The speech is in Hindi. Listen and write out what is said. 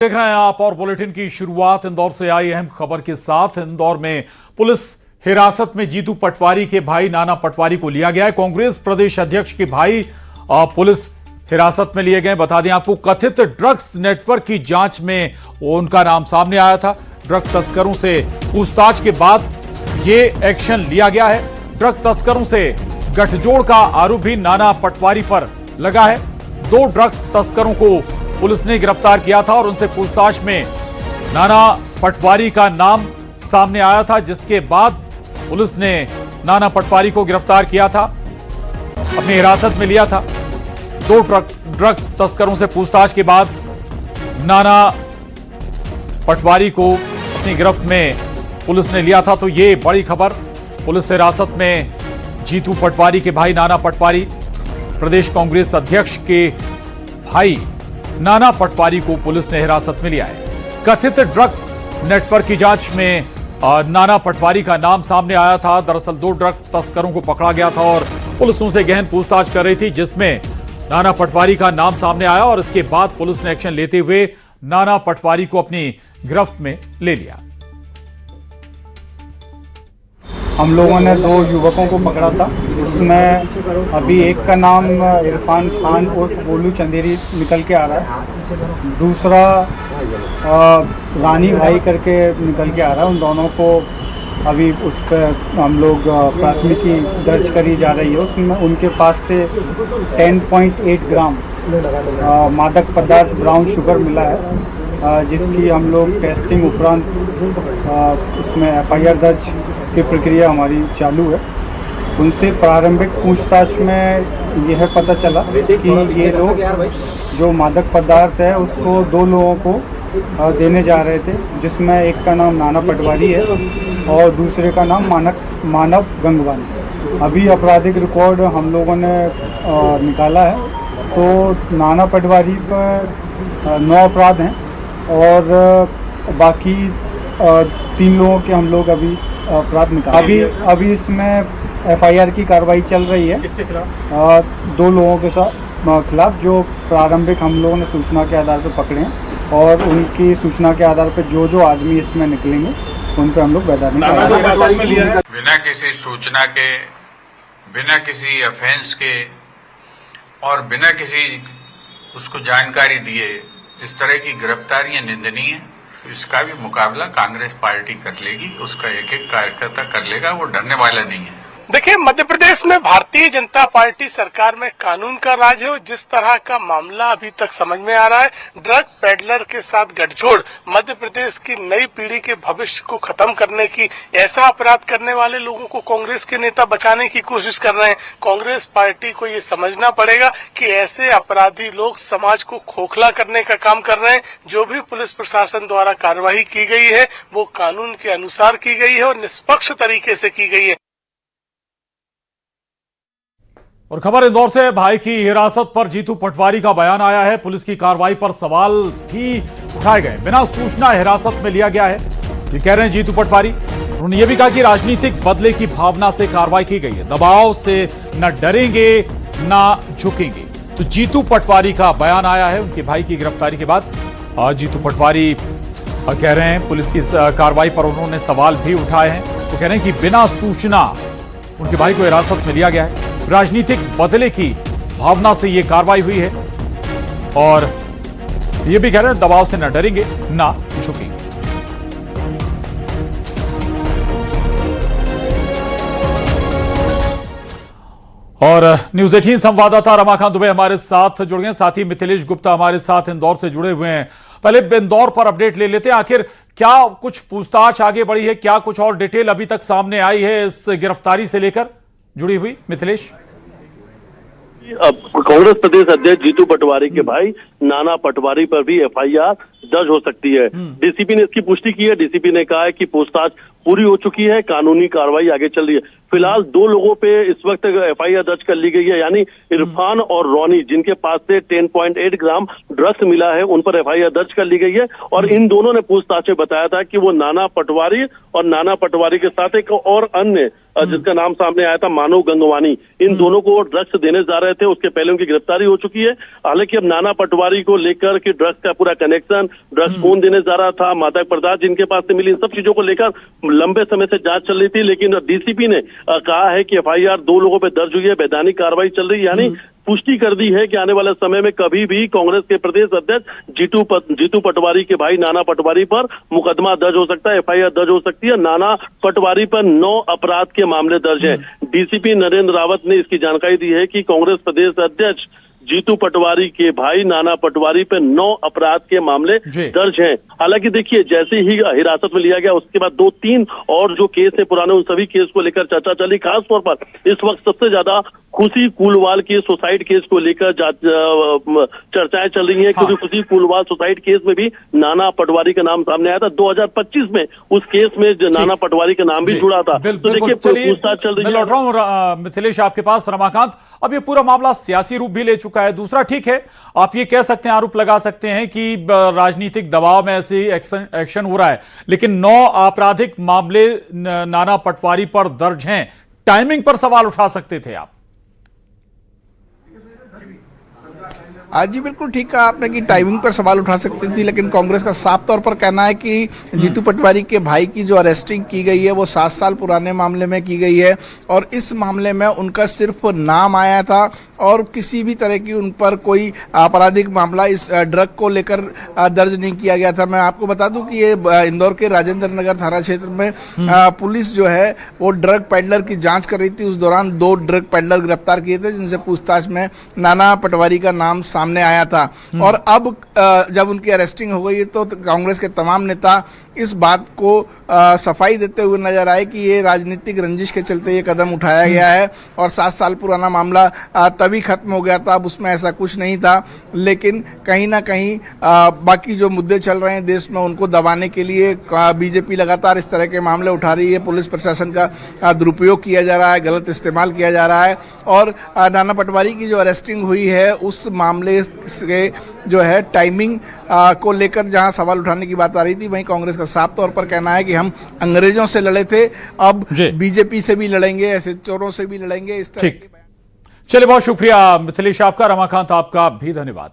देख रहे हैं आप और बुलेटिन की शुरुआत इंदौर से आई अहम खबर के साथ। इंदौर में पुलिस हिरासत में जीतू पटवारी के भाई नाना पटवारी को लिया गया है। कांग्रेस प्रदेश अध्यक्ष के भाई पुलिस हिरासत में लिए गए। बता दें आपको, कथित ड्रग्स नेटवर्क की जांच में उनका नाम सामने आया था। ड्रग तस्करों से पूछताछ के बाद ये एक्शन लिया गया है। ड्रग तस्करों से गठजोड़ का आरोप भी नाना पटवारी पर लगा है। 2 ड्रग्स तस्करों को पुलिस ने गिरफ्तार किया था और उनसे पूछताछ में नाना पटवारी का नाम सामने आया था, जिसके बाद पुलिस ने नाना पटवारी को गिरफ्तार किया था, अपनी हिरासत में लिया था। 2 ड्रग्स तस्करों से पूछताछ के बाद नाना पटवारी को अपनी गिरफ्त में पुलिस ने लिया था। तो ये बड़ी खबर, पुलिस हिरासत में जीतू पटवारी के भाई नाना पटवारी, प्रदेश कांग्रेस अध्यक्ष के भाई नाना पटवारी को पुलिस ने हिरासत में लिया है। कथित ड्रग्स नेटवर्क की जांच में नाना पटवारी का नाम सामने आया था। दरअसल 2 ड्रग तस्करों को पकड़ा गया था और पुलिस उनसे गहन पूछताछ कर रही थी, जिसमें नाना पटवारी का नाम सामने आया और इसके बाद पुलिस ने एक्शन लेते हुए नाना पटवारी को अपनी गिरफ्त में ले लिया। हम लोगों ने 2 युवकों को पकड़ा था। उसमें अभी एक का नाम इरफान खान और गोलू चंदेरी निकल के आ रहा है, दूसरा रानी भाई करके निकल के आ रहा है। उन दोनों को अभी उस पर हम लोग प्राथमिकी दर्ज करी जा रही है। उसमें उनके पास से 10.8 ग्राम मादक पदार्थ ब्राउन शुगर मिला है, जिसकी हम लोग टेस्टिंग उपरांत उसमें FIR दर्ज की प्रक्रिया हमारी चालू है। उनसे प्रारंभिक पूछताछ में यह पता चला कि ये लोग जो मादक पदार्थ है उसको 2 लोगों को देने जा रहे थे, जिसमें एक का नाम नाना पटवारी है और दूसरे का नाम मानव गंगवानी। अभी आपराधिक रिकॉर्ड हम लोगों ने निकाला है, तो नाना पटवारी पर 9 अपराध हैं और बाकी 3 लोगों के हम लोग अभी अपराध निकाले। अभी इसमें FIR की कार्रवाई चल रही है। किसके खिलाफ? 2 लोगों के खिलाफ जो प्रारंभिक हम लोगों ने सूचना के आधार पर पकड़े हैं, और उनकी सूचना के आधार पर जो आदमी इसमें निकलेंगे उन पर हम लोग वैधानिक बिना किसी सूचना के, बिना किसी ऑफेंस के और बिना किसी उसको जानकारी दिए इस तरह की गिरफ्तारियां निंदनीय है। इसका भी मुकाबला कांग्रेस पार्टी कर लेगी, उसका एक कार्यकर्ता कर लेगा, वो डरने वाला नहीं है। देखिए, मध्य प्रदेश में भारतीय जनता पार्टी सरकार में कानून का राज है और जिस तरह का मामला अभी तक समझ में आ रहा है, ड्रग पेडलर के साथ गठजोड़ मध्य प्रदेश की नई पीढ़ी के भविष्य को खत्म करने की, ऐसा अपराध करने वाले लोगों को कांग्रेस के नेता बचाने की कोशिश कर रहे हैं। कांग्रेस पार्टी को ये समझना पड़ेगा कि ऐसे अपराधी लोग समाज को खोखला करने का काम कर रहे हैं। जो भी पुलिस प्रशासन द्वारा कार्रवाई की गई है वो कानून के अनुसार की गई है और निष्पक्ष तरीके से की गई है। और खबर इंदौर से, भाई की हिरासत पर जीतू पटवारी का बयान आया है। पुलिस की कार्रवाई पर सवाल भी उठाए गए। बिना सूचना हिरासत में लिया गया है, ये कह रहे हैं जीतू पटवारी। उन्होंने ये भी कहा कि राजनीतिक बदले की भावना से कार्रवाई की गई है, दबाव से न डरेंगे न झुकेंगे। तो जीतू पटवारी का बयान आया है उनके भाई की गिरफ्तारी के बाद। जीतू पटवारी कह रहे हैं पुलिस की कार्रवाई पर उन्होंने सवाल भी उठाए हैं। तो कह रहे हैं कि बिना सूचना उनके भाई को हिरासत में लिया गया है, राजनीतिक बदले की भावना से यह कार्रवाई हुई है, और यह भी कह रहे हैं दबाव से न डरेंगे न झुकेंगे। और न्यूज 18 संवाददाता रमाकांत दुबे हमारे साथ जुड़ गए, साथ ही मिथिलेश गुप्ता हमारे साथ इंदौर से जुड़े हुए हैं। पहले इंदौर पर अपडेट ले लेते हैं, आखिर क्या कुछ पूछताछ आगे बढ़ी है, क्या कुछ और डिटेल अभी तक सामने आई है इस गिरफ्तारी से लेकर जुड़ी हुई? मिथिलेश। अब कांग्रेस प्रदेश अध्यक्ष जीतू पटवारी के भाई नाना पटवारी पर भी FIR दर्ज हो सकती है। डीसीपी ने इसकी पुष्टि की है। डीसीपी ने कहा है कि पूछताछ पूरी हो चुकी है, कानूनी कार्रवाई आगे चल रही है। फिलहाल 2 लोगों पे इस वक्त एफआईआर दर्ज कर ली गई है, यानी इरफान और रॉनी, जिनके पास से 10.8 ग्राम ड्रग्स मिला है, उन पर एफआईआर दर्ज कर ली गई है। और इन दोनों ने पूछताछ में बताया था कि वो नाना पटवारी और नाना पटवारी के साथ एक और अन्य जिसका नाम सामने आया था मानव गंगवानी, इन दोनों को ड्रग्स देने जा रहे थे। उसके पहले उनकी गिरफ्तारी हो चुकी है। हालांकि अब नाना पटवारी को लेकर कि ड्रग्स का पूरा कनेक्शन, ड्रग्स कौन देने जा रहा था, मादक पदार्थ जिनके पास से मिली, इन सब चीजों को लेकर लंबे समय से जांच चल रही थी। लेकिन डीसीपी ने कहा है कि एफआईआर 2 लोगों पर दर्ज हुई है, वैधानिक कार्रवाई चल रही है, यानी पुष्टि कर दी है कि आने वाले समय में कभी भी कांग्रेस के प्रदेश अध्यक्ष जीतू पटवारी के भाई नाना पटवारी पर मुकदमा दर्ज हो सकता है, एफआईआर दर्ज हो सकती है। नाना पटवारी पर 9 अपराध के मामले दर्ज हैं। डीसीपी नरेंद्र रावत ने इसकी जानकारी दी है कि कांग्रेस प्रदेश अध्यक्ष जीतू पटवारी के भाई नाना पटवारी पर 9 अपराध के मामले दर्ज हैं। हालांकि देखिए, जैसे ही हिरासत में लिया गया उसके बाद 2-3 और जो केस है पुराने, उन सभी केस को लेकर चर्चा चली। खासतौर पर इस वक्त सबसे ज्यादा खुशी कुलवाल के सुसाइड केस को लेकर चर्चाएं चल रही हैं, क्योंकि खुशी कुलवाल सुसाइड केस में भी नाना पटवारी का नाम सामने आया था। 2025 में उस केस में नाना पटवारी का नाम भी जुड़ा था। तो देखिए, पूछताछ चल रही है। मैं लौट रहा हूं मिथिलेश आपके पास। रमाकांत, अब ये पूरा मामला सियासी रूप भी ले चुका है। दूसरा, ठीक है, आप ये कह सकते हैं, आरोप लगा सकते हैं कि राजनीतिक दबाव में ऐसे एक्शन हो रहा है, लेकिन 9 आपराधिक मामले नाना पटवारी पर दर्ज हैं। टाइमिंग पर सवाल उठा सकते थे आप। आज जी बिल्कुल ठीक कहा आपने कि टाइमिंग पर सवाल उठा सकती थी, लेकिन कांग्रेस का साफ तौर पर कहना है कि जीतू पटवारी के भाई की जो अरेस्टिंग की गई है वो 7 साल पुराने मामले में की गई है, और इस मामले में उनका सिर्फ नाम आया था और किसी भी तरह की उन पर कोई आपराधिक मामला इस ड्रग को लेकर दर्ज नहीं किया गया था। मैं आपको बता दूं कि ये इंदौर के राजेंद्र नगर थाना क्षेत्र में पुलिस जो है वो ड्रग पेडलर की जांच कर रही थी। उस दौरान 2 ड्रग पेडलर गिरफ्तार किए थे, जिनसे पूछताछ में नाना पटवारी का नाम सामने आया था। और अब जब उनकी अरेस्टिंग हो गई है तो कांग्रेस के तमाम नेता इस बात को सफाई देते हुए नजर आए कि ये राजनीतिक रंजिश के चलते ये कदम उठाया गया है, और 7 साल पुराना मामला तभी खत्म हो गया था, अब उसमें ऐसा कुछ नहीं था। लेकिन कहीं ना कहीं बाकी जो मुद्दे चल रहे हैं देश में, उनको दबाने के लिए बीजेपी लगातार इस तरह के मामले उठा रही है। पुलिस प्रशासन का दुरुपयोग किया जा रहा है, गलत इस्तेमाल किया जा रहा है। और नाना पटवारी की जो अरेस्टिंग हुई है उस मामले से जो है टाइमिंग को लेकर जहां सवाल उठाने की बात आ रही थी, वहीं कांग्रेस का साफ तौर पर कहना है कि हम अंग्रेजों से लड़े थे, अब बीजेपी से भी लड़ेंगे, ऐसे चोरों से भी लड़ेंगे। इस तरह चलिए, बहुत शुक्रिया मिथिलेश आपका। रमाकांत, आपका भी धन्यवाद।